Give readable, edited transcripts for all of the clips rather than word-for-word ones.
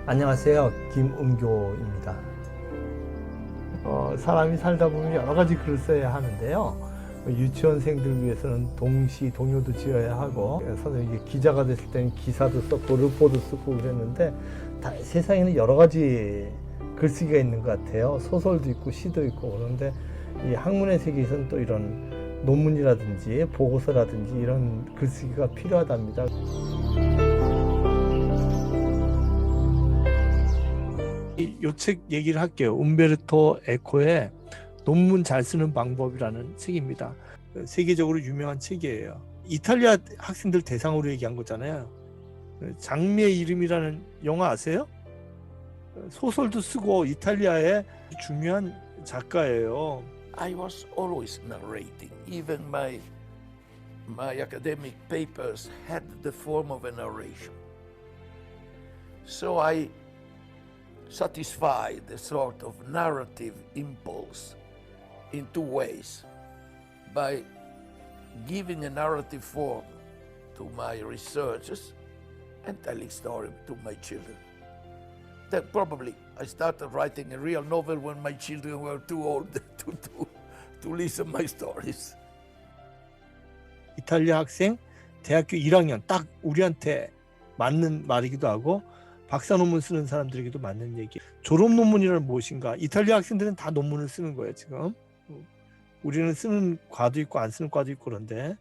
안녕하세요. 김은교입니다. 사람이 살다 보면 여러 가지 글을 써야 하는데요. 유치원생들 위해서는 동시, 동요도 지어야 하고, 선생님이 기자가 됐을 때는 기사도 썼고, 르포도 쓰고 그랬는데, 세상에는 여러 가지 글쓰기가 있는 것 같아요. 소설도 있고, 시도 있고, 그런데 이 학문의 세계에서는 또 이런 논문이라든지, 보고서라든지 이런 글쓰기가 필요하답니다. 이 책 얘기를 할게요. 움베르토 에코의 논문 잘 쓰는 방법이라는 책입니다. 세계적으로 유명한 책이에요. 이탈리아 학생들 대상으로 얘기한 거잖아요. 장미의 이름이라는 영화 아세요? 소설도 쓰고 이탈리아의 중요한 작가예요. I was always narrating. Even my academic papers had the form of a narration. So I satisfied a sort of narrative impulse in two ways. By giving a narrative form to my researches and telling stories to my children. Then probably I started writing a real novel when my children were too old to listen my stories. 이탈리아 학생 대학교 1학년 딱 우리한테 맞는 말이기도 하고 박사 논문 쓰는 사람들에게도 맞는 얘기. 졸업 논문이란 무엇인가? 이탈리아 학생들은 다 논문을 쓰는 거예요, 지금. 우리는 쓰는 과도 있고 안 쓰는 과도 있고 그런데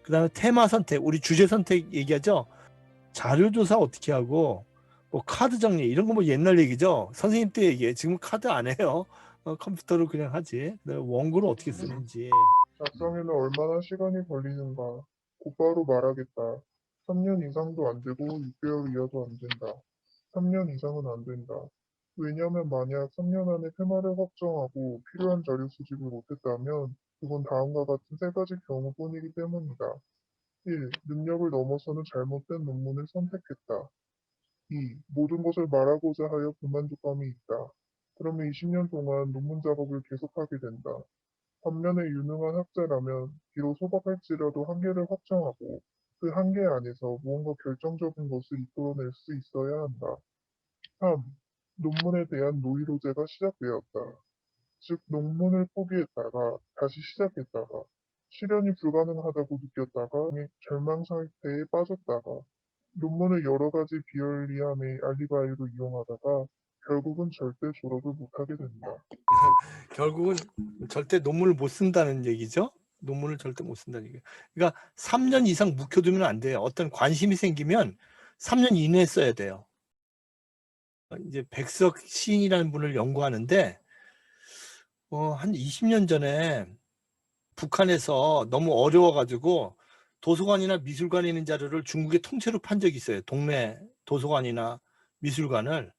그 다음에 테마 선택, 우리 주제 선택 얘기하죠. 자료조사 어떻게 하고 뭐 카드 정리 이런 거 뭐 옛날 얘기죠. 선생님 때 얘기해. 지금 카드 안 해요. 컴퓨터로 그냥 하지. 원고를 어떻게 쓰는지. 작성에는 얼마나 시간이 걸리는가. 곧바로 말하겠다. 3년 이상도 안 되고 6개월 이하도 안 된다. 3년 이상은 안 된다. 왜냐하면 만약 3년 안에 테마를 확정하고 필요한 자료 수집을 못했다면 그건 다음과 같은 세 가지 경우뿐이기 때문이다. 1. 능력을 넘어서는 잘못된 논문을 선택했다. 2. 모든 것을 말하고자 하여 불만족감이 있다. 그러면 20년 동안 논문 작업을 계속하게 된다. 반면에 유능한 학자라면 비록 소박할지라도 한계를 확정하고 그 한계 안에서 무언가 결정적인 것을 이끌어낼 수 있어야 한다. 3. 논문에 대한 노이로제가 시작되었다. 즉 논문을 포기했다가 다시 시작했다가 실현이 불가능하다고 느꼈다가 절망 상태에 빠졌다가 논문을 여러 가지 비열리함의 알리바이로 이용하다가 결국은 절대 졸업을 못하게 된다. 결국은 절대 논문을 못 쓴다는 얘기죠. 논문을 절대 못 쓴다는 얘기. 그러니까 3년 이상 묵혀두면 안 돼요. 어떤 관심이 생기면 3년 이내에 써야 돼요. 이제 백석 시인이라는 분을 연구하는데 한 20년 전에 북한에서 너무 어려워가지고 도서관이나 미술관에 있는 자료를 중국에 통째로 판 적이 있어요. 동네 도서관이나 미술관을.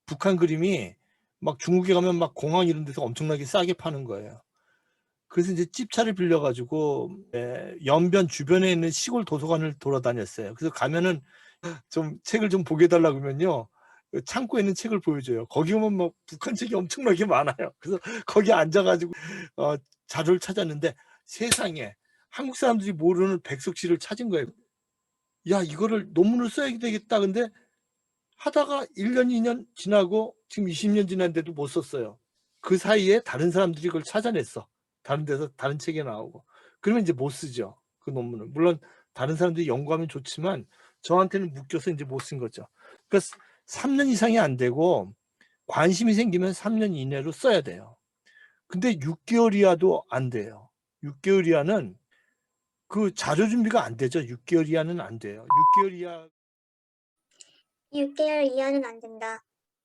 북한 그림이 막 중국에 가면 막 공항 이런 데서 엄청나게 싸게 파는 거예요. 그래서 이제 집차를 빌려가지고 연변 주변에 있는 시골 도서관을 돌아다녔어요. 그래서 가면은 좀 책을 좀 보게 해달라고 하면요. 창고에 있는 책을 보여줘요. 거기 오면 막 북한 책이 엄청나게 많아요. 그래서 거기 앉아가지고 자료를 찾았는데 세상에 한국 사람들이 모르는 백석시를 찾은 거예요. 야, 이거를 논문을 써야 되겠다. 근데 하다가 1년, 2년 지나고 지금 20년 지났는데도 못 썼어요. 그 사이에 다른 사람들이 그걸 찾아냈어. 다른 데서 다른 책에 나오고. 그러면 이제 못 쓰죠. 그 논문을. 물론 다른 사람들이 연구하면 좋지만 저한테는 묶여서 이제 못 쓴 거죠. 그러니까 3년 이상이 안 되고 관심이 생기면 3년 이내로 써야 돼요. 근데 6개월 이하도 안 돼요. 6개월 이하는 그 자료 준비가 안 되죠. 6개월 이하는 안 돼요. 6개월 이하 6개월 이하는 안 된다.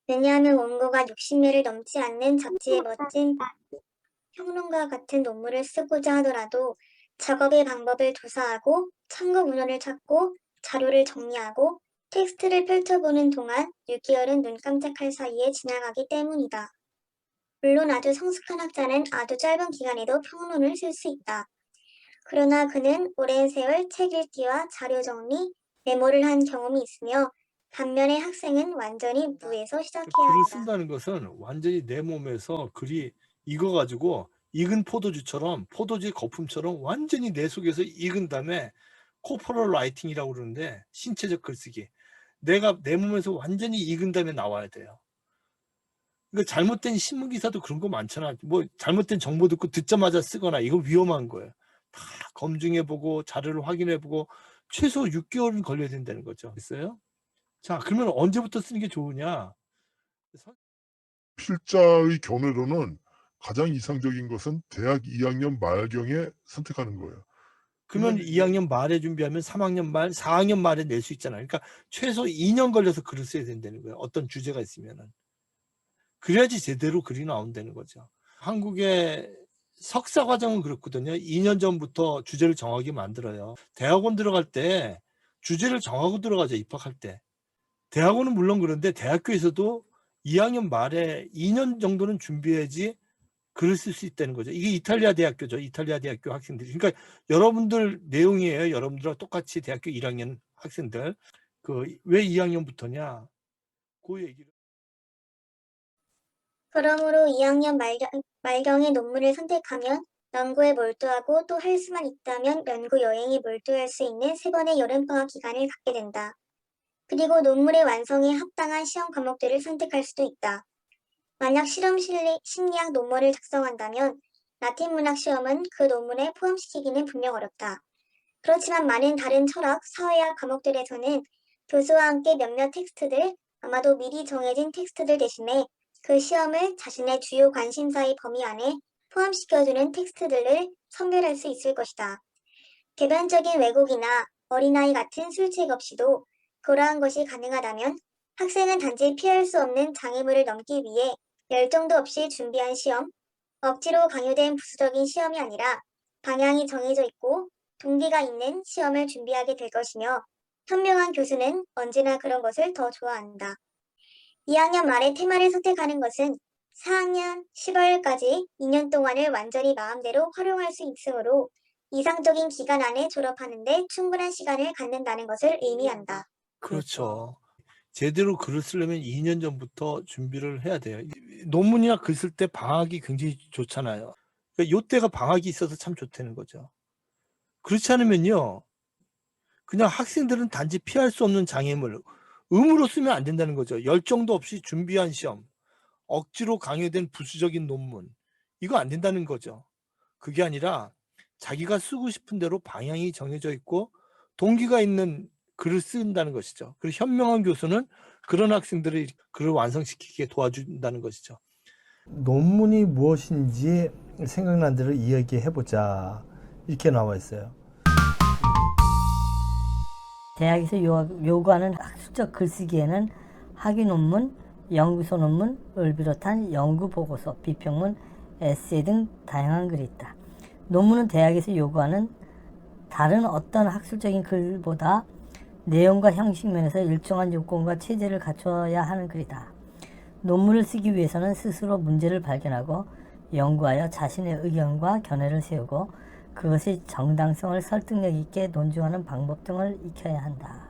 왜냐하면 원고가 60면을 넘지 않는 잡지의 멋진 평론가 같은 논문을 쓰고자 하더라도 작업의 방법을 조사하고 참고 문헌을 찾고 자료를 정리하고 텍스트를 펼쳐보는 동안 6개월은 눈 깜짝할 사이에 지나가기 때문이다. 물론 아주 성숙한 학자는 아주 짧은 기간에도 평론을 쓸 수 있다. 그러나 그는 오랜 세월 책 읽기와 자료 정리, 메모를 한 경험이 있으며 반면에 학생은 완전히 무에서 시작해야 글을 한다. 쓴다는 것은 완전히 내 몸에서 글이 익어가지고 익은 포도주처럼 포도주의 거품처럼 완전히 내 속에서 익은 다음에 코퍼럴 라이팅이라고 그러는데 신체적 글쓰기. 내가 내 몸에서 완전히 익은 다음에 나와야 돼요. 그러니까 잘못된 신문 기사도 그런 거 많잖아. 뭐 잘못된 정보 듣고 듣자마자 쓰거나 이거 위험한 거예요. 다 검증해보고 자료를 확인해보고 최소 6개월은 걸려야 된다는 거죠. 됐어요? 자, 그러면 언제부터 쓰는 게 좋으냐? 필자의 견해로는 가장 이상적인 것은 대학 2학년 말경에 선택하는 거예요. 그러면 그러면 2학년 말에 준비하면 3학년 말, 4학년 말에 낼 수 있잖아요. 그러니까 최소 2년 걸려서 글을 써야 된다는 거예요. 어떤 주제가 있으면은. 그래야지 제대로 글이 나온다는 거죠. 한국의 석사 과정은 그렇거든요. 2년 전부터 주제를 정하게 만들어요. 대학원 들어갈 때 주제를 정하고 들어가죠. 입학할 때. 대학원은 물론 그런데 대학교에서도 2학년 말에 2년 정도는 준비해야지 글을 쓸 수 있다는 거죠. 이게 이탈리아 대학교죠. 이탈리아 대학교 학생들이. 그러니까 여러분들 내용이에요. 여러분들과 똑같이 대학교 1학년 학생들. 왜 2학년부터냐? 그 얘기를. 그러므로 2학년 말경의 논문을 선택하면 연구에 몰두하고 또 할 수만 있다면 연구 여행에 몰두할 수 있는 3번의 여름방학 기간을 갖게 된다. 그리고 논문의 완성에 합당한 시험 과목들을 선택할 수도 있다. 만약 실험 심리학 논문을 작성한다면 라틴 문학 시험은 그 논문에 포함시키기는 분명 어렵다. 그렇지만 많은 다른 철학, 사회학 과목들에서는 교수와 함께 몇몇 텍스트들, 아마도 미리 정해진 텍스트들 대신에 그 시험을 자신의 주요 관심사의 범위 안에 포함시켜주는 텍스트들을 선별할 수 있을 것이다. 개변적인 왜곡이나 어린아이 같은 술책 없이도 그러한 것이 가능하다면 학생은 단지 피할 수 없는 장애물을 넘기 위해 열정도 없이 준비한 시험, 억지로 강요된 부수적인 시험이 아니라 방향이 정해져 있고 동기가 있는 시험을 준비하게 될 것이며 현명한 교수는 언제나 그런 것을 더 좋아한다. 2학년 말에 테마를 선택하는 것은 4학년 10월까지 2년 동안을 완전히 마음대로 활용할 수 있으므로 이상적인 기간 안에 졸업하는 데 충분한 시간을 갖는다는 것을 의미한다. 그렇죠. 제대로 글을 쓰려면 2년 전부터 준비를 해야 돼요. 논문이나 글 쓸 때 방학이 굉장히 좋잖아요. 그러니까 요때가 방학이 있어서 참 좋다는 거죠. 그렇지 않으면요. 그냥 학생들은 단지 피할 수 없는 장애물, 의무로 쓰면 안 된다는 거죠. 열정도 없이 준비한 시험, 억지로 강요된 부수적인 논문, 이거 안 된다는 거죠. 그게 아니라 자기가 쓰고 싶은 대로 방향이 정해져 있고 동기가 있는 글을 쓴다는 것이죠. 그리고 현명한 교수는 그런 학생들을 글을 완성시키게 도와준다는 것이죠. 논문이 무엇인지 생각난 대로 이야기해보자. 이렇게 나와 있어요. 대학에서 요구하는 학술적 글쓰기에는 학위 논문, 연구소 논문을 비롯한 연구 보고서, 비평문, 에세이 등 다양한 글이 있다. 논문은 대학에서 요구하는 다른 어떤 학술적인 글보다 내용과 형식 면에서 일정한 요건과 체제를 갖춰야 하는 글이다. 논문을 쓰기 위해서는 스스로 문제를 발견하고 연구하여 자신의 의견과 견해를 세우고 그것의 정당성을 설득력 있게 논증하는 방법 등을 익혀야 한다.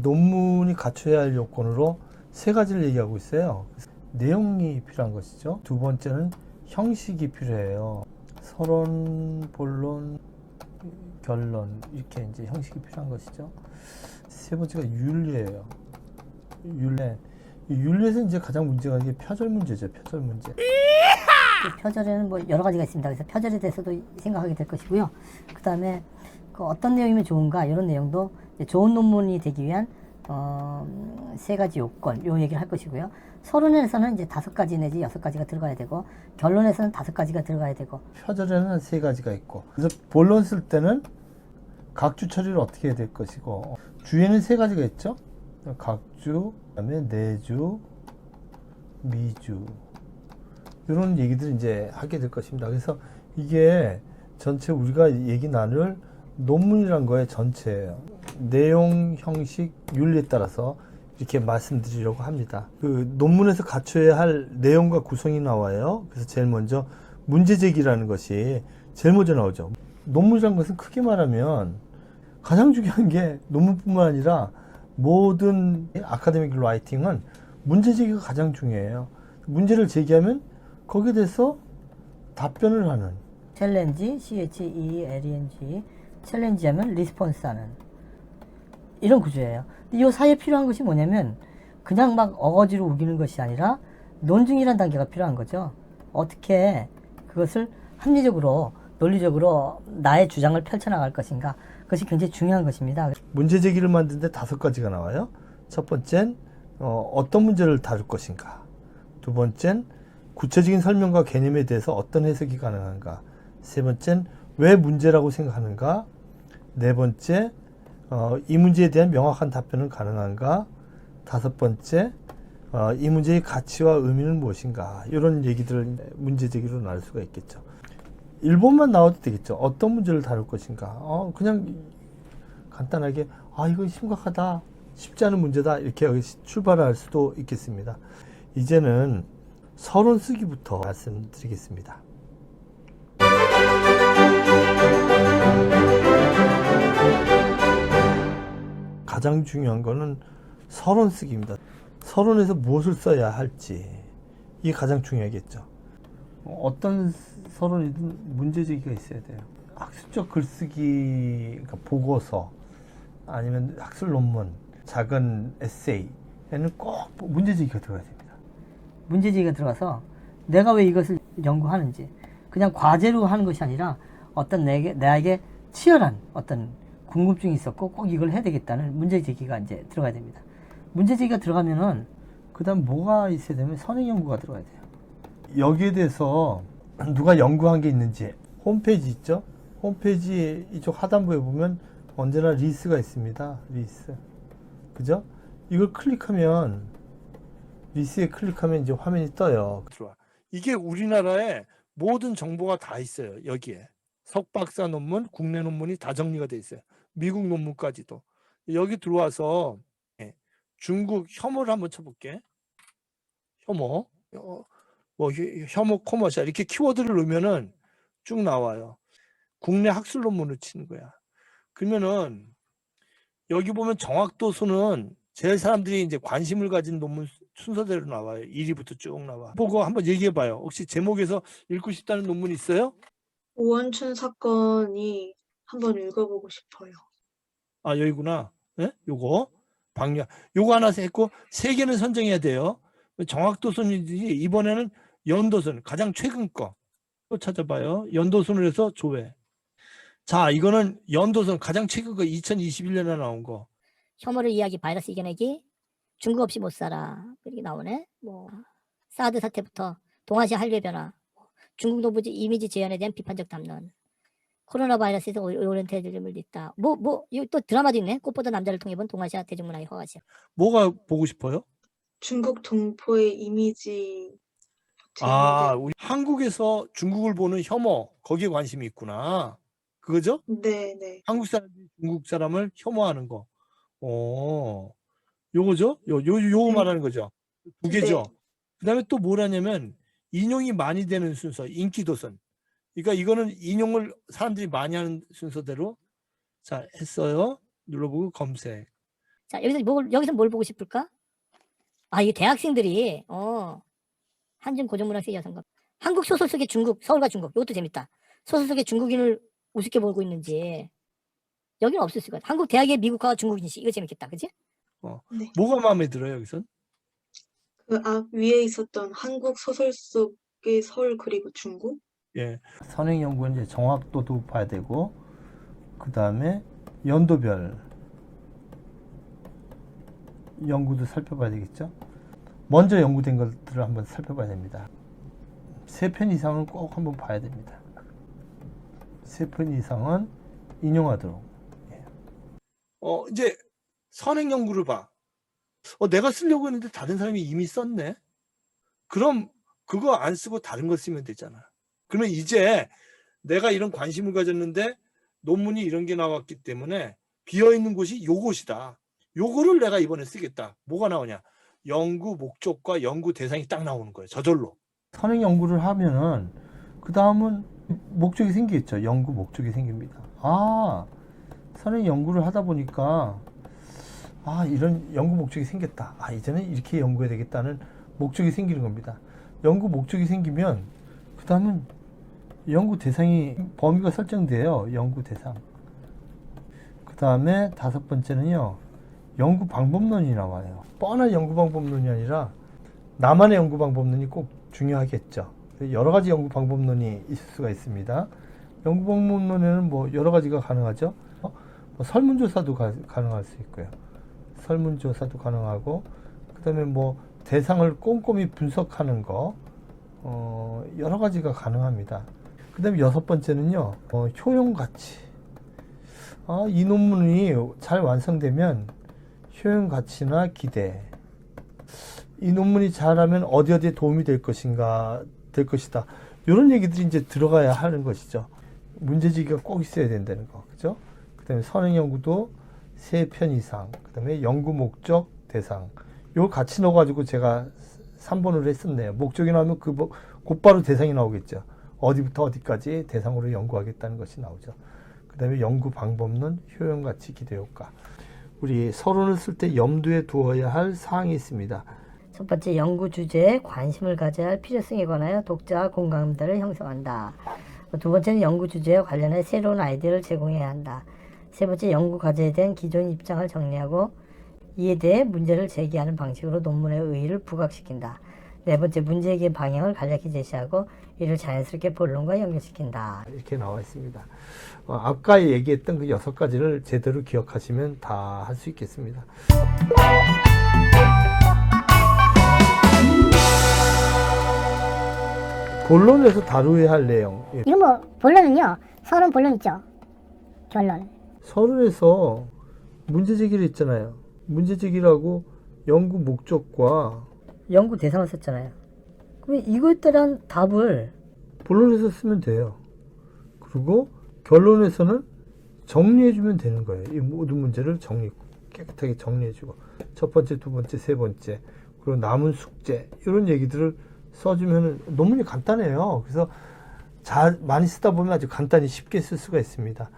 논문이 갖춰야 할 요건으로 3가지를 얘기하고 있어요. 내용이 필요한 것이죠. 두 번째는 형식이 필요해요. 서론, 본론, 결론, 이렇게 이제 형식이 필요한 것이죠. 3번째가 윤리예요. 윤리에서 이제 가장 문제가 이게 표절 문제죠. 표절 문제. 표절에는 뭐 여러 가지가 있습니다. 그래서 표절에 대해서도 생각하게 될 것이고요. 그 다음에 어떤 내용이면 좋은가 이런 내용도 좋은 논문이 되기 위한 3가지 요건, 요 얘기를 할 것이고요. 서론에서는 이제 5가지 내지 6가지가 들어가야 되고, 결론에서는 5가지가 들어가야 되고. 표절에는 3가지가 있고, 그래서 본론 쓸 때는 각주 처리를 어떻게 해야 될 것이고, 주에는 3가지가 있죠. 각주, 그다음에 내주, 미주. 이런 얘기들 이제 하게 될 것입니다. 그래서 이게 전체 우리가 얘기 나눌 논문이란 거의 전체예요. 내용, 형식, 윤리에 따라서 이렇게 말씀드리려고 합니다. 그 논문에서 갖춰야 할 내용과 구성이 나와요. 그래서 제일 먼저 문제제기라는 것이 제일 먼저 나오죠. 논문이라는 것은 크게 말하면 가장 중요한 게 논문뿐만 아니라 모든 아카데믹 라이팅은 문제제기가 가장 중요해요. 문제를 제기하면 거기에 대해서 답변을 하는. 챌린지, CHELENG, 챌린지하면 리스폰스 하는 이런 구조예요. 근데 이 사이에 필요한 것이 뭐냐면 그냥 막 어거지로 우기는 것이 아니라 논증이라는 단계가 필요한 거죠. 어떻게 그것을 합리적으로, 논리적으로 나의 주장을 펼쳐나갈 것인가. 그것이 굉장히 중요한 것입니다. 문제 제기를 만드는데 5가지가 나와요. 첫 번째는 어떤 문제를 다룰 것인가. 두 번째는 구체적인 설명과 개념에 대해서 어떤 해석이 가능한가. 세 번째는 왜 문제라고 생각하는가. 네 번째, 이 문제에 대한 명확한 답변은 가능한가. 다섯 번째, 이 문제의 가치와 의미는 무엇인가. 이런 얘기들을 문제 제기로 나눌 수가 있겠죠. 1번만 나와도 되겠죠. 어떤 문제를 다룰 것인가. 그냥 간단하게 이거 심각하다, 쉽지 않은 문제다, 이렇게 출발할 수도 있겠습니다. 이제는 서론 쓰기부터 말씀드리겠습니다. 가장 중요한 거는 서론 쓰기입니다. 서론에서 무엇을 써야 할지, 이게 가장 중요하겠죠. 어떤 서론이든 문제 제기가 있어야 돼요. 학술적 글쓰기, 그러니까 보고서, 아니면 학술 논문, 작은 에세이에는 꼭 문제 제기가 들어가야 됩니다. 문제 제기가 들어가서 내가 왜 이것을 연구하는지, 그냥 과제로 하는 것이 아니라 어떤 나에게 치열한 어떤 궁금증이 있었고 꼭 이걸 해야 되겠다는 문제 제기가 이제 들어가야 됩니다. 문제 제기가 들어가면은 그다음 뭐가 있어야 되면 선행 연구가 들어가야 돼요. 여기에 대해서 누가 연구한 게 있는지 홈페이지 있죠? 홈페이지 이쪽 하단부에 보면 언제나 리스가 있습니다. 리스. 그죠? 이걸 클릭하면, 리스에 클릭하면 이제 화면이 떠요. 들어와. 이게 우리나라에 모든 정보가 다 있어요. 여기에. 석박사 논문, 국내 논문이 다 정리가 돼 있어요. 미국 논문까지도. 여기 들어와서 중국 혐오를 한번 쳐볼게. 혐오. 혐오 커머셜 이렇게 키워드를 넣으면은 쭉 나와요. 국내 학술 논문을 치는 거야. 그러면은 여기 보면 정확도수는 제일 사람들이 이제 관심을 가진 논문 순서대로 나와요. 1위부터 쭉 나와. 보고 한번 얘기해 봐요. 혹시 제목에서 읽고 싶다는 논문 있어요? 오원춘 사건이 한번 읽어보고 싶어요. 여기구나. 예? 요거 방역. 요거 하나 했고 3개는 선정해야 돼요. 정확도순이지. 이번에는 연도순, 가장 최근 거. 또 찾아봐요. 연도순을 해서 조회. 자, 이거는 연도순 가장 최근 거 2021년에 나온 거. 혐오를 이해하기, 바이러스 이겨내기, 중국 없이 못 살아. 이렇게 나오네. 사드 사태부터 동아시아 한류의 변화, 중국 노부지 이미지 재현에 대한 비판적 담론, 코로나 바이러스에서 오리엔탈리즘을 잇다. 이거 또 드라마도 있네. 꽃보다 남자를 통해 본 동아시아 대중문화의 허가시. 뭐가 보고 싶어요? 중국 동포의 이미지. 우리 한국에서 중국을 보는 혐오, 거기에 관심이 있구나. 그거죠? 네. 한국 사람이 중국 사람을 혐오하는 거. 요거죠? 요거 말하는 거죠. 2개죠. 네. 그다음에 또 뭐라냐면 인용이 많이 되는 순서, 인기도선. 그러니까 이거는 인용을 사람들이 많이 하는 순서대로 자 했어요. 눌러보고 검색. 자, 여기서 뭘 보고 싶을까? 이게 대학생들이 한중 고전문학세 여성가 한국 소설 속의 중국, 서울과 중국. 이것도 재밌다. 소설 속의 중국인을 우습게 보고 있는지 여기는 없을 수가. 한국 대학의 미국과 중국인식. 이거 재밌겠다, 그치? 네. 뭐가 마음에 들어요 여기선? 그 앞 위에 있었던 한국 소설 속의 서울 그리고 중국. 예. 선행 연구는 이제 정확도도 봐야 되고, 그 다음에 연도별 연구도 살펴봐야 되겠죠. 먼저 연구된 것들을 한번 살펴봐야 됩니다. 3편 이상은 꼭 한번 봐야 됩니다. 3편 이상은 인용하도록. 예. 이제 선행 연구를 봐. 내가 쓰려고 했는데 다른 사람이 이미 썼네. 그럼 그거 안 쓰고 다른 거 쓰면 되잖아. 그러면 이제 내가 이런 관심을 가졌는데 논문이 이런 게 나왔기 때문에 비어있는 곳이 요곳이다. 요거를 내가 이번에 쓰겠다. 뭐가 나오냐? 연구 목적과 연구 대상이 딱 나오는 거예요. 저절로. 선행 연구를 하면은 그 다음은 목적이 생기겠죠. 연구 목적이 생깁니다. 선행 연구를 하다 보니까 이런 연구 목적이 생겼다. 이제는 이렇게 연구해야 되겠다는 목적이 생기는 겁니다. 연구 목적이 생기면 그 다음은 연구 대상이 범위가 설정돼요. 연구 대상. 그 다음에 5번째는요. 연구 방법론이 나와요. 뻔한 연구 방법론이 아니라 나만의 연구 방법론이 꼭 중요하겠죠. 여러 가지 연구 방법론이 있을 수가 있습니다. 연구 방법론에는 뭐 여러 가지가 가능하죠. 뭐 설문조사도 가능할 수 있고요. 설문조사도 가능하고, 그 다음에 뭐 대상을 꼼꼼히 분석하는 거, 여러 가지가 가능합니다. 그 다음에 6번째는요, 효용가치. 이 논문이 잘 완성되면 효용가치나 기대. 이 논문이 잘하면 어디에 도움이 될 것이다. 이런 얘기들이 이제 들어가야 하는 것이죠. 문제지기가 꼭 있어야 된다는 거. 그죠? 그 다음에 선행연구도 3편 이상. 그 다음에 연구 목적, 대상. 이걸 같이 넣어가지고 제가 3번으로 했었네요. 목적이 나오면 곧바로 대상이 나오겠죠. 어디부터 어디까지 대상으로 연구하겠다는 것이 나오죠. 그 다음에 연구 방법론, 효용가치, 기대효과. 우리 서론을 쓸 때 염두에 두어야 할 사항이 있습니다. 첫 번째, 연구 주제에 관심을 가져야 할 필요성에 관하여 독자와 공감대를 형성한다. 두 번째는 연구 주제와 관련해 새로운 아이디어를 제공해야 한다. 세 번째, 연구 과제에 대한 기존 입장을 정리하고 이에 대해 문제를 제기하는 방식으로 논문의 의의를 부각시킨다. 네 번째, 문제제기의 방향을 간략히 제시하고 이를 자연스럽게 본론과 연결시킨다. 이렇게 나와 있습니다. 아까 얘기했던 그 6가지를 제대로 기억하시면 다 할 수 있겠습니다. 본론에서 다루어야 할 내용. 이건 뭐 본론은요. 서론 본론 있죠. 결론. 서론에서 문제 제기를 했잖아요. 문제 제기라고 연구 목적과 연구 대상을 썼잖아요. 그럼 이거에 따른 답을 본론에서 쓰면 돼요. 그리고 결론에서는 정리해주면 되는 거예요. 이 모든 문제를 깨끗하게 정리해주고 첫 번째, 두 번째, 세 번째, 그리고 남은 숙제 이런 얘기들을 써주면 논문이 간단해요. 그래서 많이 쓰다 보면 아주 간단히 쉽게 쓸 수가 있습니다.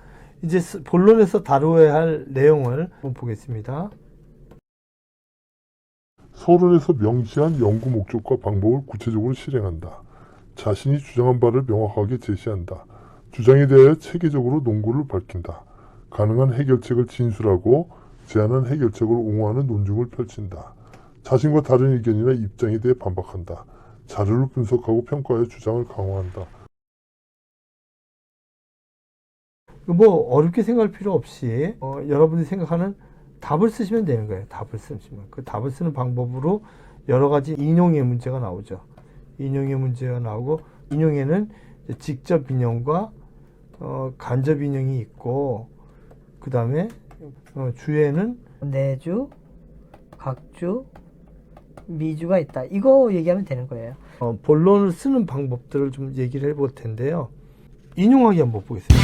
이제 본론에서 다루어야 할 내용을 한번 보겠습니다. 서론에서 명시한 연구 목적과 방법을 구체적으로 실행한다. 자신이 주장한 바를 명확하게 제시한다. 주장에 대하여 체계적으로 논구를 밝힌다. 가능한 해결책을 진술하고 제안한 해결책을 옹호하는 논증을 펼친다. 자신과 다른 의견이나 입장에 대해 반박한다. 자료를 분석하고 평가하여 주장을 강화한다. 뭐 어렵게 생각할 필요 없이 여러분이 생각하는 답을 쓰시면 되는 거예요. 답을 쓰시면. 그 답을 쓰는 방법으로 여러 가지 인용의 문제가 나오죠. 인용의 문제가 나오고, 인용에는 직접 인용과 간접 인용이 있고, 그 다음에 주에는 내주, 각주, 미주가 있다. 이거 얘기하면 되는 거예요. 본론을 쓰는 방법들을 좀 얘기를 해볼 텐데요. 인용하기 한번 보겠습니다.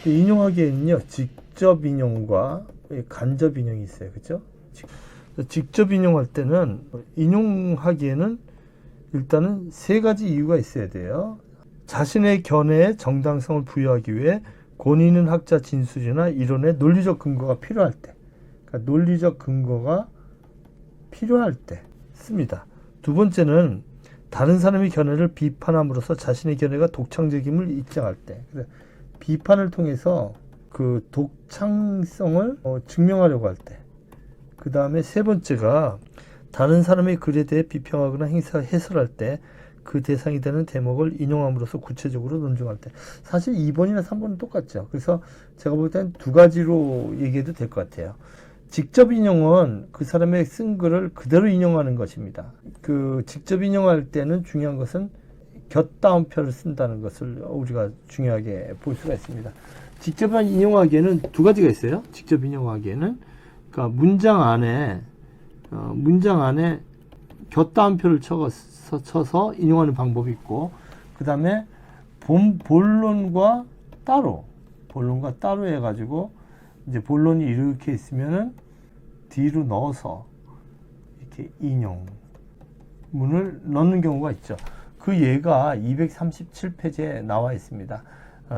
인용하기에는요, 직접 인용과 간접 인용이 있어요. 그죠? 직접 인용할 때는, 인용하기에는 일단은 3가지 이유가 있어야 돼요. 자신의 견해에 정당성을 부여하기 위해 권위 있는 학자 진술이나 이론의 논리적 근거가 필요할 때, 그러니까 논리적 근거가 필요할 때 씁니다. 두 번째는 다른 사람의 견해를 비판함으로써 자신의 견해가 독창적임을 입증할 때, 비판을 통해서 그 독창성을 증명하려고 할 때. 그 다음에 세 번째가 다른 사람의 글에 대해 비평하거나 해설할 때 그 대상이 되는 대목을 인용함으로써 구체적으로 논증할 때. 사실 2번이나 3번은 똑같죠. 그래서 제가 볼 땐 2가지로 얘기해도 될 것 같아요. 직접 인용은 그 사람의 쓴 글을 그대로 인용하는 것입니다. 그 직접 인용할 때는 중요한 것은 곁다운표를 쓴다는 것을 우리가 중요하게 볼 수가 있습니다. 직접 인용하기에는 2가지가 있어요. 직접 인용하기에는, 그러니까 문장 안에 곁다운표를 쳐서 인용하는 방법이 있고, 그 다음에 본론과 따로 해가지고 이제 본론이 이렇게 있으면은 뒤로 넣어서 이렇게 인용문을 넣는 경우가 있죠. 그 예가 237페이지에 나와 있습니다.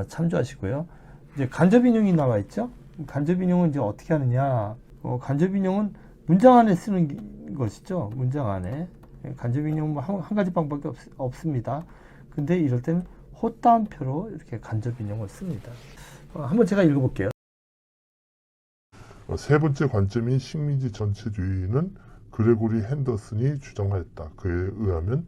참조하시고요. 이제 간접 인용이 나와 있죠. 간접 인용은 이제 어떻게 하느냐? 간접 인용은 문장 안에 쓰는 것이죠. 문장 안에. 간접 인용 한 가지 방법밖에 없습니다. 근데 이럴 때는 헛다운표로 이렇게 간접 인용을 씁니다. 한번 제가 읽어볼게요. 세 번째 관점인 식민지 전체주의는 그레고리 핸더슨이 주장하였다. 그에 의하면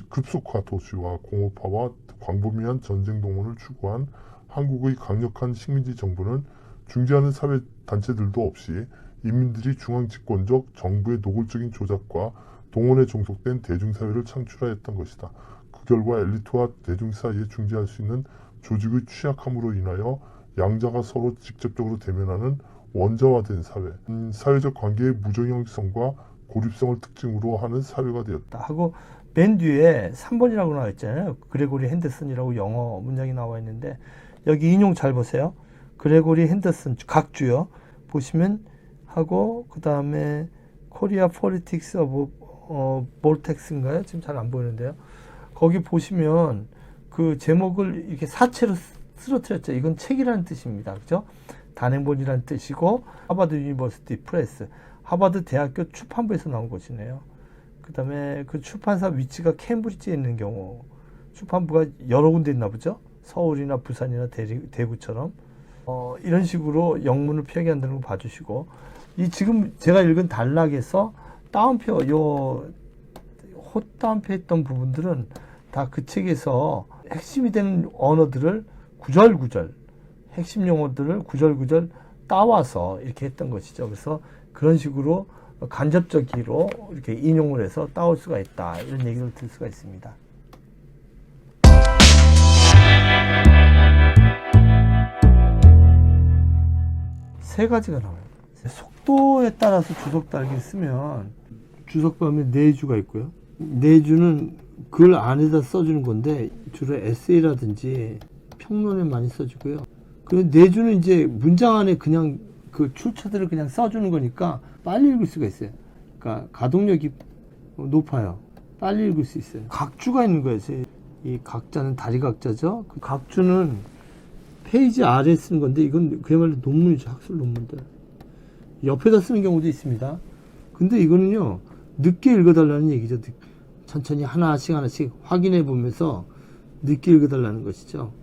급속화 도시와 공업화와 광범위한 전쟁 동원을 추구한 한국의 강력한 식민지 정부는 중재하는 사회 단체들도 없이 인민들이 중앙집권적 정부의 노골적인 조작과 동원에 종속된 대중사회를 창출하였던 것이다. 그 결과 엘리트와 대중 사이에 중재할 수 있는 조직의 취약함으로 인하여 양자가 서로 직접적으로 대면하는 원자화된 사회, 사회적 관계의 무정형성과 고립성을 특징으로 하는 사회가 되었다. 하고 맨 뒤에 3번이라고 나와 있잖아요. 그레고리 핸더슨이라고 영어 문장이 나와 있는데 여기 인용 잘 보세요. 그레고리 핸더슨 각주요. 보시면 하고 그 다음에 코리아 폴리틱스 오브 볼텍스인가요? 지금 잘 안 보이는데요. 거기 보시면 그 제목을 이렇게 사체로 쓰러뜨렸죠. 이건 책이라는 뜻입니다. 그죠? 단행본이라는 뜻이고 하버드 유니버시티 프레스, 하버드 대학교 출판부에서 나온 것이네요. 그 다음에 그 출판사 위치가 캠브리지에 있는 경우 출판부가 여러 군데 있나 보죠. 서울이나 부산이나 대구처럼 이런 식으로 영문을 표기한다는 거 봐주시고 이 지금 제가 읽은 단락에서 따옴표 요 헛따옴표 했던 부분들은 다 그 책에서 핵심이 되는 언어들을 구절구절 핵심 용어들을 구절구절 따와서 이렇게 했던 것이죠. 그래서 그런 식으로 간접적으로 이렇게 인용을 해서 따올 수가 있다. 이런 얘기를 들 수가 있습니다. 세 가지가 나와요. 속도에 따라서 주석 달기를 쓰면 주석 보면 네 주가 있고요. 네 주는 글 안에다 써주는 건데 주로 에세이라든지 평론에 많이 써주고요. 그 네 주는 이제 문장 안에 그냥 그 출처들을 그냥 써주는 거니까 빨리 읽을 수가 있어요. 그러니까 가동력이 높아요. 빨리 읽을 수 있어요. 각주가 있는 거예요. 이 각자는 다리 각자죠. 그 각주는 페이지 아래에 쓰는 건데 이건 그야말로 논문이죠. 학술 논문들. 옆에다 쓰는 경우도 있습니다. 근데 이거는요. 늦게 읽어달라는 얘기죠. 천천히 하나씩 확인해 보면서 늦게 읽어달라는 것이죠.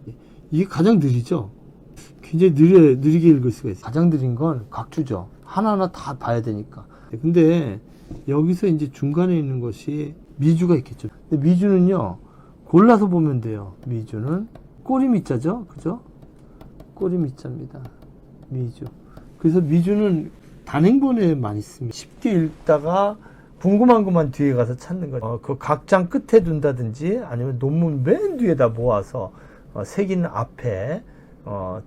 이게 가장 느리죠. 굉장히 느리게 읽을 수가 있어요. 가장 느린 건 각주죠. 하나하나 다 봐야 되니까. 근데 여기서 이제 중간에 있는 것이 미주가 있겠죠. 근데 미주는요. 골라서 보면 돼요. 미주는 꼬리미자죠. 그죠? 꼬리미자입니다. 미주. 그래서 미주는 단행본에 많이 씁니다. 쉽게 읽다가 궁금한 것만 뒤에 가서 찾는 거죠. 그 각장 끝에 둔다든지 아니면 논문 맨 뒤에다 모아서 색인 앞에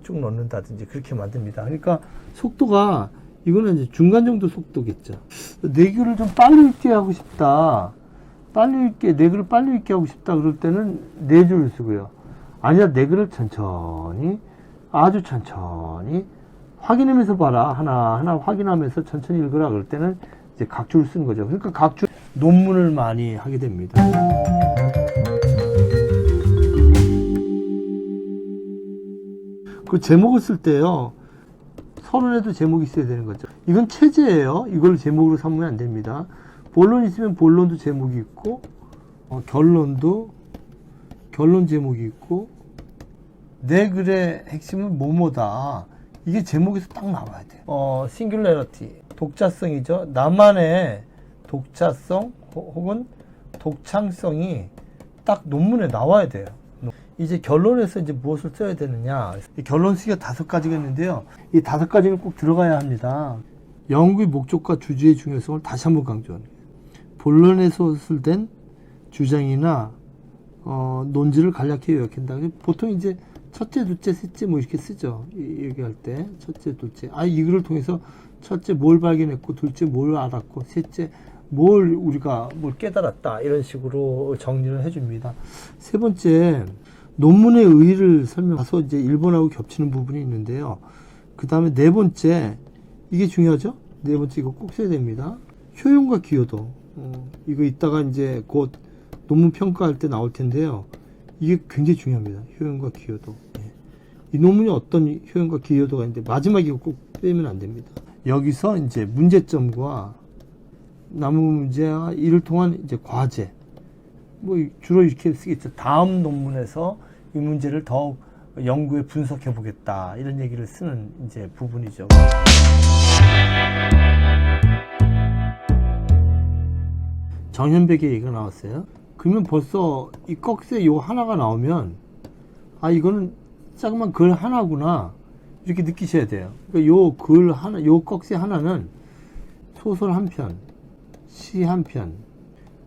쭉 넣는다든지 그렇게 만듭니다. 그러니까 속도가 이거는 이제 중간 정도 속도겠죠. 내 글을 좀 빨리 읽게 하고 싶다. 내 글을 빨리 읽게 하고 싶다. 그럴 때는 네 줄을 쓰고요. 아니야, 내 글을 천천히, 아주 천천히 확인하면서 봐라. 하나하나 확인하면서 천천히 읽으라. 그럴 때는 이제 각주를 쓰는 거죠. 그러니까 각주 논문을 많이 하게 됩니다. 그 제목을 쓸 때요. 서론에도 제목이 있어야 되는 거죠. 이건 체제예요. 이걸 제목으로 삼으면 안 됩니다. 본론 있으면 본론도 제목이 있고 결론도 결론 제목이 있고 내 글의 핵심은 뭐뭐다. 이게 제목에서 딱 나와야 돼요. 싱귤러리티 독자성이죠. 나만의 독자성 혹은 독창성이 딱 논문에 나와야 돼요. 이제 결론에서 이제 무엇을 써야 되느냐. 결론 쓰기가 5가지가 있는데요. 이 5가지는 꼭 들어가야 합니다. 연구의 목적과 주제의 중요성을 다시 한번 강조합니다. 본론에서 쓸된 주장이나 논지를 간략히 요약한다. 보통 이제 첫째, 둘째, 셋째 뭐 이렇게 쓰죠. 얘기할 때 첫째, 둘째. 이 글을 통해서 첫째 뭘 발견했고, 둘째 뭘 알았고, 셋째 뭘 우리가 뭘 깨달았다. 이런 식으로 정리를 해줍니다. 세 번째, 논문의 의의를 설명해서 이제 일본하고 겹치는 부분이 있는데요. 그 다음에 네 번째, 이게 중요하죠? 네 번째 이거 꼭 써야 됩니다. 효용과 기여도. 이거 이따가 이제 곧 논문 평가할 때 나올 텐데요. 이게 굉장히 중요합니다. 효용과 기여도. 이 논문이 어떤 효용과 기여도가 있는데 마지막에 이거 꼭 빼면 안 됩니다. 여기서 이제 문제점과 남은 문제와 이를 통한 이제 과제, 뭐 주로 이렇게 쓰겠죠. 다음 논문에서 이 문제를 더욱 연구에 분석해 보겠다, 이런 얘기를 쓰는 이제 부분이죠. 정현백의 얘기가 나왔어요. 그러면 벌써 이 꺽쇠 요 하나가 나오면 아, 이거는 자그만 글 하나구나, 이렇게 느끼셔야 돼요. 그러니까 요 글 하나, 요 꺽쇠 하나는 소설 한 편, 시 한 편,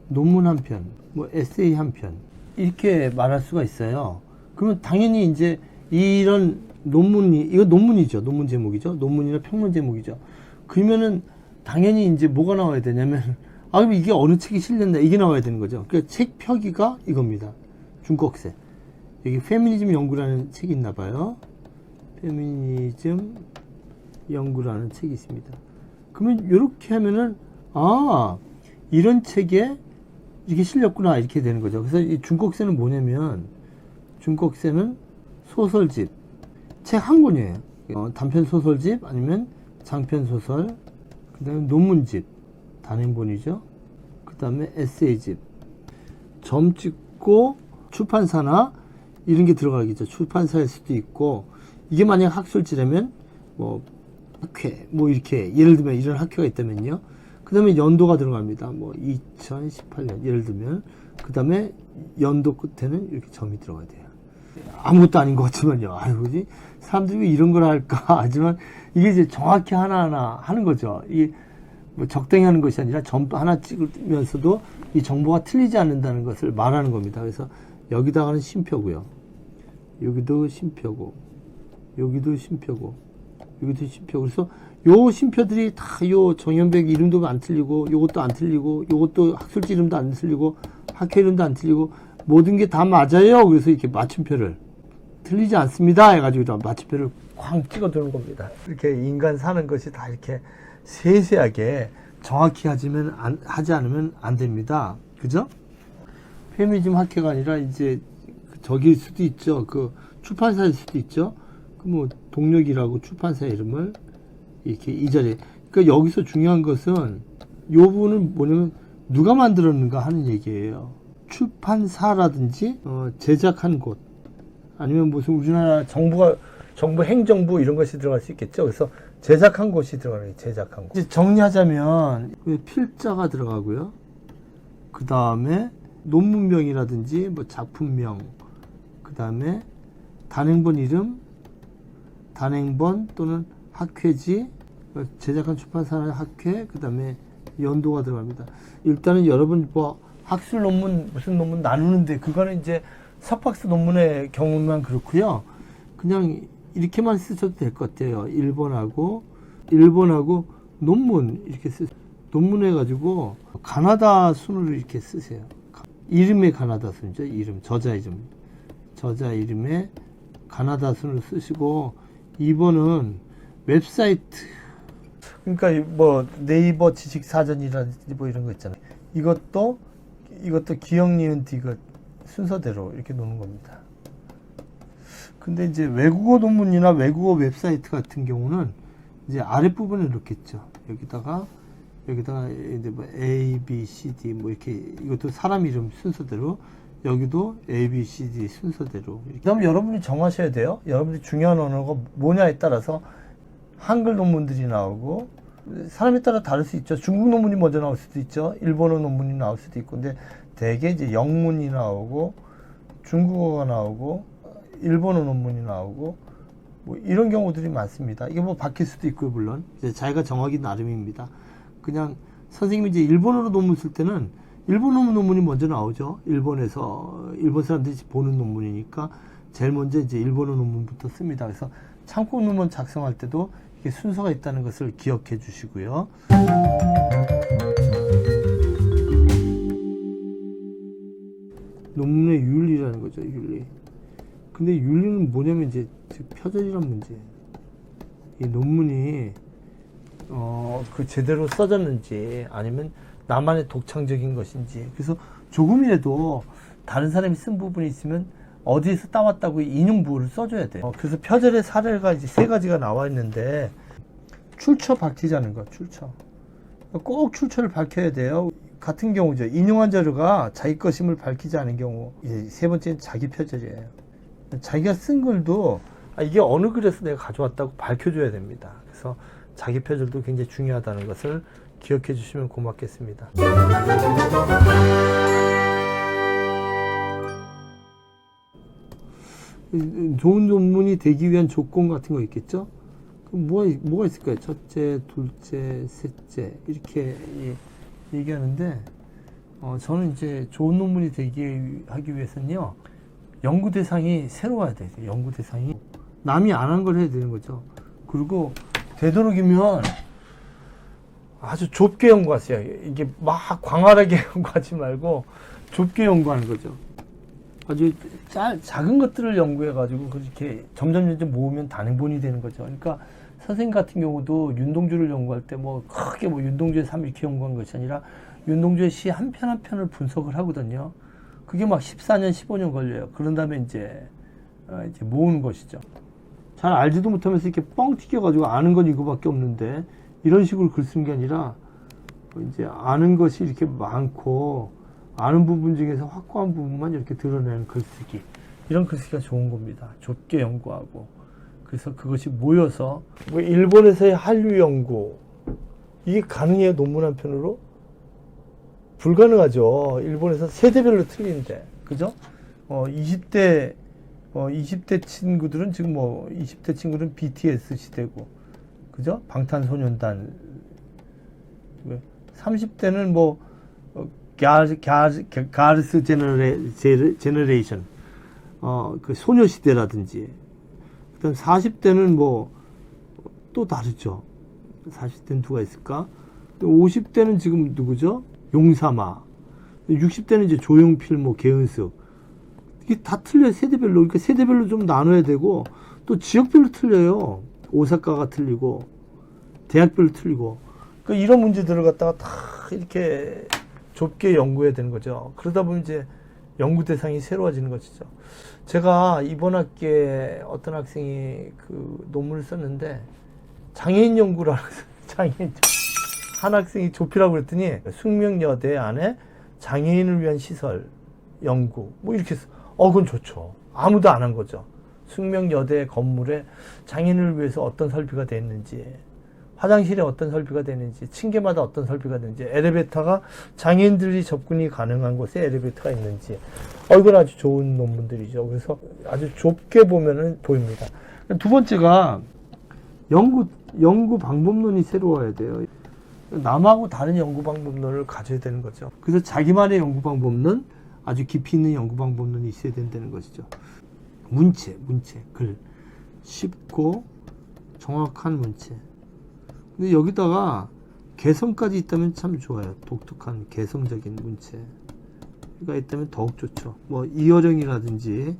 논문 한 편, 뭐 에세이 한 편, 이렇게 말할 수가 있어요. 그러면 당연히 이제 이런 논문이, 이거 논문이죠. 논문 제목이죠. 논문이나 평론 제목이죠. 그러면은 당연히 이제 뭐가 나와야 되냐면, 아, 그럼 이게 어느 책이 실렸나, 이게 나와야 되는 거죠. 그러니까 책 표기가 이겁니다. 중꺽쇠. 여기 페미니즘 연구라는 책이 있나 봐요. 페미니즘 연구라는 책이 있습니다. 그러면 이렇게 하면은, 아, 이런 책에 이렇게 실렸구나, 이렇게 되는 거죠. 그래서 이 중꺽쇠는 뭐냐면, 중꺽쇠는 소설집, 책 한 권이에요. 단편 소설집 아니면 장편 소설, 그 다음에 논문집, 단행본이죠. 그 다음에 에세이집, 점 찍고 출판사나 이런 게 들어가겠죠. 출판사일 수도 있고, 이게 만약 학술지라면 뭐 학회, 뭐 이렇게 예를 들면 이런 학회가 있다면요. 그 다음에 연도가 들어갑니다. 뭐 2018년 예를 들면, 그 다음에 연도 끝에는 이렇게 점이 들어가야 돼요. 아무것도 아닌 것 같지만요. 아유, 뭐지? 사람들이 왜 이런 걸 할까? 하지만 이게 이제 정확히 하나하나 하는 거죠. 이게 뭐 적당히 하는 것이 아니라 점 하나 찍으면서도 이 정보가 틀리지 않는다는 것을 말하는 겁니다. 그래서 여기다가는 쉼표고요. 여기도 쉼표고, 여기도 쉼표고, 여기도 쉼표. 그래서 요 쉼표들이 다 요 정현백 이름도 안 틀리고, 요것도 안 틀리고, 요것도 학술지 이름도 안 틀리고, 학회 이름도 안 틀리고, 모든 게 다 맞아요. 그래서 이렇게 맞춤표를 틀리지 않습니다 해가지고 맞춤표를 쾅 찍어두는 겁니다. 이렇게 인간 사는 것이 다 이렇게 세세하게 정확히 하지 않으면 안 됩니다. 그죠? 페미니즘 학회가 아니라 이제 저기일 수도 있죠. 그 출판사일 수도 있죠. 그 뭐 동력이라고 출판사 이름을 이렇게 이 자리에. 그러니까 여기서 중요한 것은 요 부분은 뭐냐면 누가 만들었는가 하는 얘기예요. 출판사라든지 제작한 곳, 아니면 무슨 우리나라 정부 행정부 이런 것이 들어갈 수 있겠죠. 그래서 제작한 곳이 들어가는 거예요. 제작한 곳. 이제 정리하자면 필자가 들어가고요. 그 다음에 논문명이라든지 뭐 작품명, 그 다음에 단행본 이름, 단행본 또는 학회지, 제작한 출판사나 학회, 그 다음에 연도가 들어갑니다. 일단은 여러분 뭐 학술 논문, 무슨 논문 나누는데 그거는 이제 석박사 논문의 경우만 그렇고요. 그냥 이렇게만 쓰셔도 될 것 같아요. 1번하고 논문 이렇게 논문 해가지고 가나다 순으로 이렇게 쓰세요. 이름의 가나다 순이죠. 이름, 저자 이름에 가나다 순으로 쓰시고, 2번은 웹사이트, 그러니까 뭐 네이버 지식사전이라든지 뭐 이런 거 있잖아요. 이것도 기억, 니은, 디귿 순서대로 이렇게 놓는 겁니다. 근데 이제 외국어 논문이나 외국어 웹사이트 같은 경우는 이제 아랫부분에 놓겠죠. 여기다가 이제 뭐 A, B, C, D 뭐 이렇게, 이것도 사람 이름 순서대로, 여기도 A, B, C, D 순서대로. 그다음 여러분이 정하셔야 돼요. 여러분이 중요한 언어가 뭐냐에 따라서 한글 논문들이 나오고, 사람에 따라 다를 수 있죠. 중국 논문이 먼저 나올 수도 있죠. 일본어 논문이 나올 수도 있고. 근데 대개 이제 영문이 나오고, 중국어가 나오고, 일본어 논문이 나오고, 뭐 이런 경우들이 많습니다. 이게 뭐 바뀔 수도 있고요, 물론. 이제 자기가 정하기 나름입니다. 그냥 선생님이 이제 일본어로 논문 쓸 때는 일본어 논문이 먼저 나오죠. 일본에서, 일본 사람들이 보는 논문이니까 제일 먼저 이제 일본어 논문부터 씁니다. 그래서 참고 논문 작성할 때도 이게 순서가 있다는 것을 기억해 주시고요. 논문의 윤리라는 거죠, 윤리. 근데 윤리는 뭐냐면 이제 표절이란 문제예요. 이 논문이 그 제대로 써졌는지 아니면 나만의 독창적인 것인지, 그래서 조금이라도 다른 사람이 쓴 부분이 있으면 어디에서 따왔다고 인용부를 써줘야 돼요. 그래서 표절의 사례가 이제 3가지가 나와 있는데, 출처 밝히자는 거, 출처. 꼭 출처를 밝혀야 돼요. 같은 경우죠. 인용한 자료가 자기 것임을 밝히지 않은 경우. 이제 세 번째는 자기 표절이에요. 자기가 쓴 글도 이게 어느 글에서 내가 가져왔다고 밝혀줘야 됩니다. 그래서 자기 표절도 굉장히 중요하다는 것을 기억해 주시면 고맙겠습니다. 좋은 논문이 되기 위한 조건 같은 거 있겠죠? 그럼 뭐가 있을까요? 첫째, 둘째, 셋째 이렇게 얘기하는데 저는 이제 좋은 논문이 하기 위해서는요, 연구 대상이 새로워야 돼요. 연구 대상이 남이 안 한 걸 해야 되는 거죠. 그리고 되도록이면 아주 좁게 연구하세요. 이게 막 광활하게 연구하지 말고 좁게 연구하는 거죠. 아주 작은 것들을 연구해 가지고 그렇게 점점 모으면 단행본이 되는 거죠. 그러니까 선생님 같은 경우도 윤동주를 연구할 때 뭐 크게 뭐 윤동주의 삶 이렇게 연구한 것이 아니라 윤동주의 시 한 편 한 편을 분석을 하거든요. 그게 막 14년, 15년 걸려요. 그런 다음에 이제 모으는 것이죠. 잘 알지도 못하면서 이렇게 뻥 튀겨가지고 아는 건 이거밖에 없는데 이런 식으로 글 쓰는 게 아니라 이제 아는 것이 이렇게 많고 아는 부분 중에서 확고한 부분만 이렇게 드러내는 글쓰기. 이런 글쓰기가 좋은 겁니다. 좁게 연구하고. 그래서 그것이 모여서 뭐 일본에서의 한류 연구 이게 가능해요? 논문 한 편으로? 불가능하죠. 일본에서 세대별로 틀린데, 그죠? 20대 친구들은 지금 20대 친구들은 BTS 시대고, 그죠? 방탄소년단. 30대는 가르스 제너레이션, 그 소녀시대라든지, 그다음 40대는 또 다르죠. 40대는 누가 있을까? 50대는 지금 누구죠? 용사마. 60대는 이제 조용필, 개은숙. 이게 다 틀려요, 세대별로. 그러니까 세대별로 좀 나눠야 되고, 또 지역별로 틀려요. 오사카가 틀리고, 대학별로 틀리고. 그러니까 이런 문제들을 갖다가 다 이렇게 좁게 연구해야 되는 거죠. 그러다 보면 이제 연구 대상이 새로워지는 것이죠. 제가 이번 학기에 어떤 학생이 그 논문을 썼는데, 장애인 연구라고 장애인 한 학생이 조피라고 그랬더니 숙명여대 안에 장애인을 위한 시설 연구 이렇게 그건 좋죠. 아무도 안 한 거죠. 숙명여대 건물에 장애인을 위해서 어떤 설비가 됐는지, 화장실에 어떤 설비가 되는지, 층계마다 어떤 설비가 되는지, 엘리베이터가 장애인들이 접근이 가능한 곳에 엘리베이터가 있는지, 이건 아주 좋은 논문들이죠. 그래서 아주 좁게 보면은 보입니다. 두 번째가 연구 방법론이 새로워야 돼요. 남하고 다른 연구 방법론을 가져야 되는 거죠. 그래서 자기만의 연구 방법론, 아주 깊이 있는 연구 방법론이 있어야 된다는 것이죠. 문체, 글. 쉽고 정확한 문체. 근데 여기다가 개성까지 있다면 참 좋아요. 독특한 개성적인 문체가 있다면 더욱 좋죠. 이어령이라든지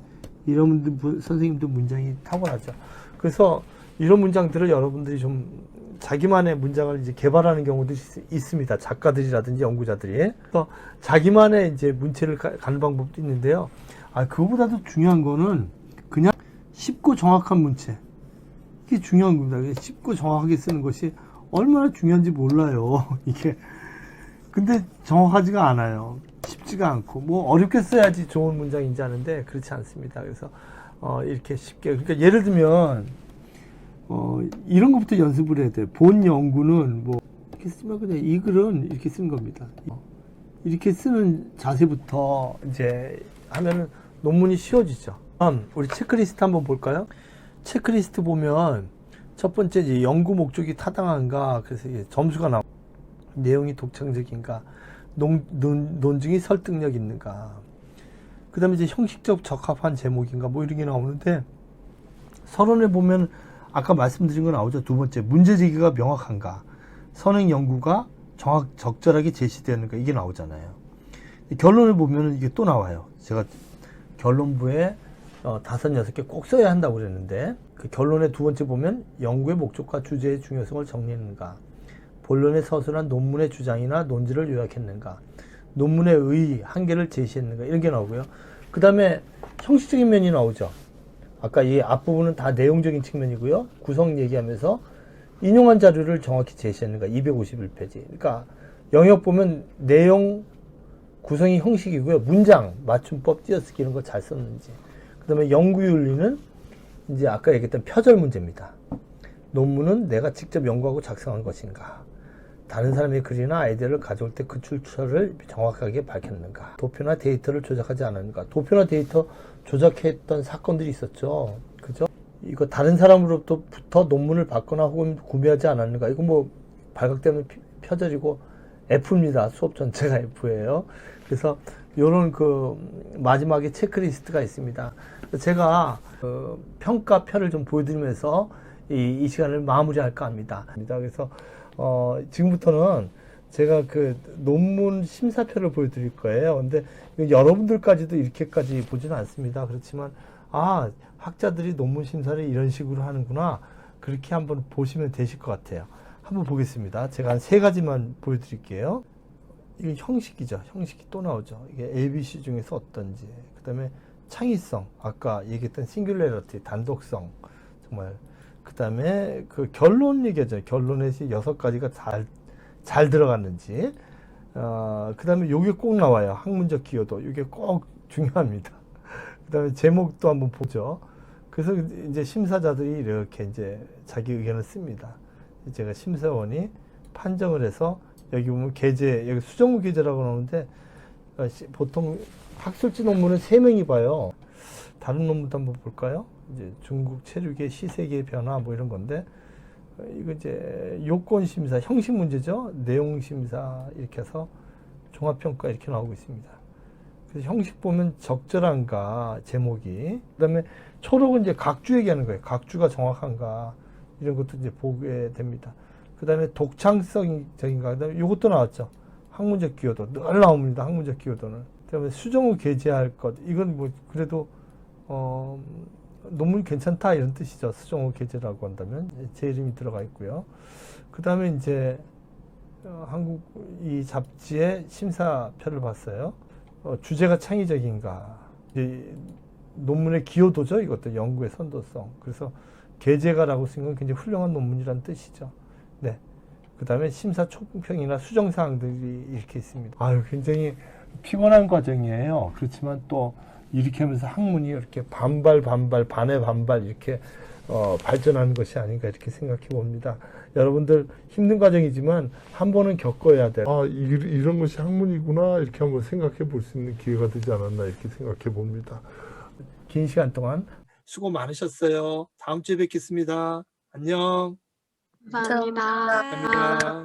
이런 선생님들 문장이 타고나죠. 그래서 이런 문장들을 여러분들이 좀 자기만의 문장을 이제 개발하는 경우도 있습니다. 작가들이라든지 연구자들이. 그래서 자기만의 이제 문체를 가는 방법도 있는데요. 그거보다도 중요한 거는 그냥 쉽고 정확한 문체. 이게 중요한 겁니다. 쉽고 정확하게 쓰는 것이 얼마나 중요한지 몰라요. 이게. 근데 정확하지가 않아요. 쉽지가 않고. 어렵게 써야지 좋은 문장인지 아는데 그렇지 않습니다. 그래서 이렇게 쉽게. 그러니까 예를 들면 이런 것부터 연습을 해야 돼요. 본 연구는 이렇게 쓰면 그냥 이 글은 이렇게 쓰는 겁니다. 이렇게 쓰는 자세부터 이제 하면은 논문이 쉬워지죠. 우리 체크리스트 한번 볼까요? 체크리스트 보면 첫 번째 이제 연구 목적이 타당한가, 그래서 이게 점수가 나오고, 내용이 독창적인가, 논증이 설득력 있는가, 그 다음에 이제 형식적 적합한 제목인가, 이런 게 나오는데, 서론에 보면 아까 말씀드린 거 나오죠. 두 번째, 문제 제기가 명확한가, 선행 연구가 적절하게 제시되는가, 이게 나오잖아요. 결론을 보면 이게 또 나와요. 제가 결론부에 5, 6개 꼭 써야 한다고 그랬는데, 그 결론의 두 번째 보면 연구의 목적과 주제의 중요성을 정리했는가, 본론에 서술한 논문의 주장이나 논지를 요약했는가, 논문의 의, 한계를 제시했는가, 이런 게 나오고요. 그 다음에 형식적인 면이 나오죠. 아까 이 앞부분은 다 내용적인 측면이고요. 구성 얘기하면서 인용한 자료를 정확히 제시하는 거야. 251페이지. 그러니까 영역 보면 내용, 구성이 형식이고요. 문장, 맞춤법, 띄어쓰기 이런 거 잘 썼는지. 그 다음에 연구윤리는 이제 아까 얘기했던 표절 문제입니다. 논문은 내가 직접 연구하고 작성한 것인가? 다른 사람의 글이나 아이디어를 가져올 때 그 출처를 정확하게 밝혔는가? 도표나 데이터를 조작하지 않았는가? 도표나 데이터 조작했던 사건들이 있었죠. 그죠? 이거 다른 사람으로부터 논문을 받거나 혹은 구매하지 않았는가? 이거 뭐 발각되면 표절이고 F입니다. 수업 전체가 F예요. 그래서 요런 그 마지막에 체크리스트가 있습니다. 제가 평가표를 좀 보여드리면서 이 시간을 마무리할까 합니다. 그래서 지금부터는 제가 그 논문 심사표를 보여드릴 거예요. 근데 여러분들까지도 이렇게까지 보지는 않습니다. 그렇지만 학자들이 논문 심사를 이런 식으로 하는구나. 그렇게 한번 보시면 되실 것 같아요. 한번 보겠습니다. 제가 한 3가지만 보여드릴게요. 이게 형식이죠. 형식이 또 나오죠. 이게 ABC 중에서 어떤지. 그 다음에 창의성. 아까 얘기했던 싱귤레러티, 단독성. 정말. 그 다음에 그 결론 얘기하죠. 결론에 6가지가 잘 들어갔는지. 그 다음에 요게 꼭 나와요. 학문적 기여도. 이게 꼭 중요합니다. 그 다음에 제목도 한번 보죠. 그래서 이제 심사자들이 이렇게 이제 자기 의견을 씁니다. 제가 심사원이 판정을 해서 여기 보면 게재, 여기 수정무 게재라고 나오는데 보통 학술지 논문은 3명이 봐요. 다른 논문도 한번 볼까요? 이제 중국 체류계 시세계의 변화 뭐 이런 건데 이거 이제 요건 심사, 형식 문제죠. 내용 심사 이렇게 해서 종합평가 이렇게 나오고 있습니다. 그래서 형식 보면 적절한가 제목이. 그다음에 초록은 이제 각주 얘기하는 거예요. 각주가 정확한가 이런 것도 이제 보게 됩니다. 그다음에 독창성적인가. 그다음에 이것도 나왔죠. 학문적 기여도 늘 나옵니다. 학문적 기여도는. 그다음에 수정 후 게재할 것. 이건 뭐 그래도 논문이 괜찮다 이런 뜻이죠. 수정 후 게재라고 한다면 제 이름이 들어가 있고요. 그다음에 이제 한국 이 잡지의 심사표를 봤어요. 주제가 창의적인가. 논문의 기여도죠. 이것도 연구의 선도성. 그래서 게재가라고 쓴 건 굉장히 훌륭한 논문이라는 뜻이죠. 네. 그 다음에 심사 총평이나 수정사항들이 이렇게 있습니다. 굉장히 피곤한 과정이에요. 그렇지만 또 이렇게 하면서 학문이 이렇게 반발, 반의 반발 이렇게 발전하는 것이 아닌가 이렇게 생각해 봅니다. 여러분들 힘든 과정이지만 한 번은 겪어야 돼요. 이런 것이 학문이구나 이렇게 한번 생각해 볼 수 있는 기회가 되지 않았나 이렇게 생각해 봅니다. 긴 시간 동안 수고 많으셨어요. 다음 주에 뵙겠습니다. 안녕. 감사합니다. 감사합니다.